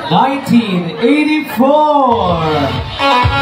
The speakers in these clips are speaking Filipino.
1984.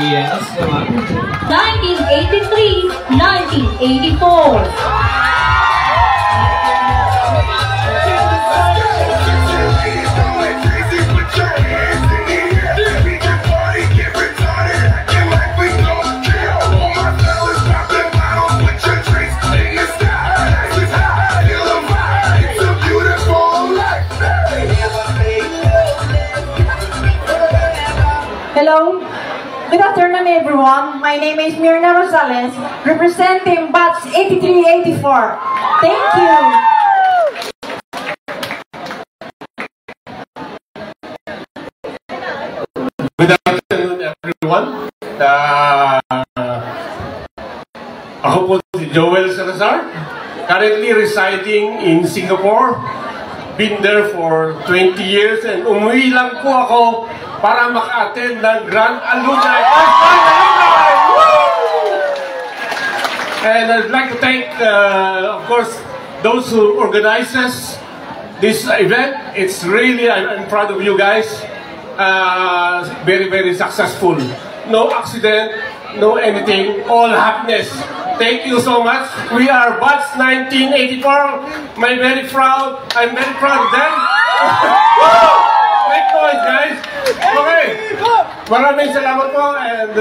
Yes, naman. 1983, 1984. Hello, good afternoon everyone. My name is Mirna Rosales, representing batch 8384. Thank you. Good afternoon everyone. Ako po si Joel Salazar, currently residing in Singapore. Been there for 20 years and umuwi lang po ako para maka-attend ng Grand Alumni. And I'd like to thank, of course, those who organizes this event. It's really, I'm proud of you guys. Very, very successful. No accident, no anything, all happiness. Thank you so much. We are Batch 1984. I'm very proud of them. Make noise, guys. Okay. Maraming salamat po and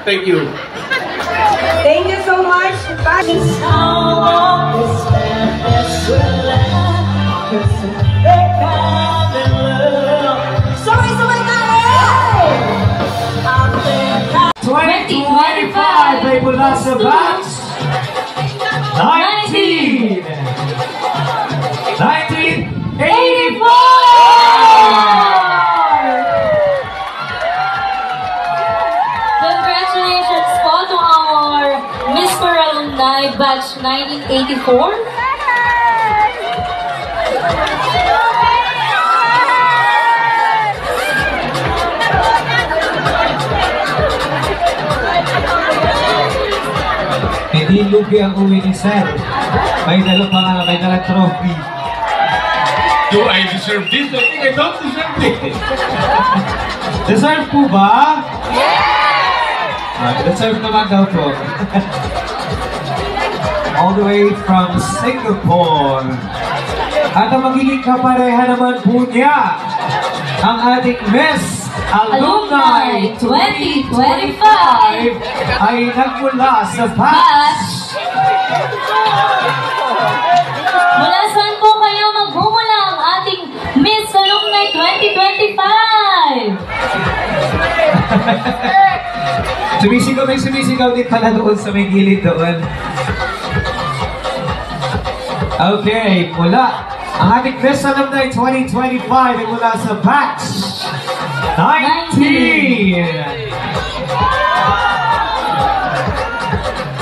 thank you. Thank you so much. Sorry, 2025 ay mula sa batch 1984! Congratulations po to our Mr. Alumni Batch 1984. Hindi lugi ang uwi ni Sir. May dalang trophy. Do I deserve this? I think I don't deserve this. Deserve po ba? Yes! Deserve naman daw po. All the way from Singapore. At ang magiging kapareha naman po niya, ang ating Miss Alumni 2025 ay nagmula sa batch. Mula saan po kayo magmumula ang ating Miss Alumni 2025? Sumisigaw din pala doon sa may gilid doon. Okay, mula ang ating Miss Alumni 2025 ay mula sa batch 19!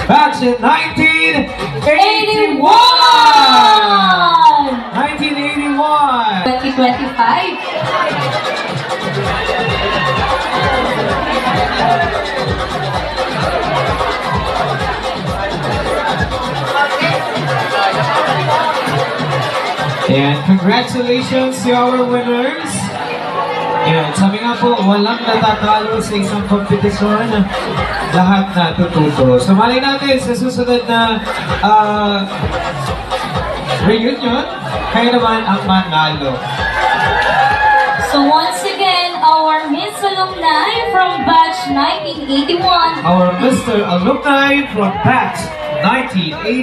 Batch 1981! 2025. And congratulations to our winners! Yan, sabi nga po, walang natatalo sa isang kompetisyon, lahat natututo. So malay natin sa susunod na reunion, kayo naman ang manalo. So once again, our Miss Alumni from Batch 1981. Our Mr. Alumni from Batch 1980.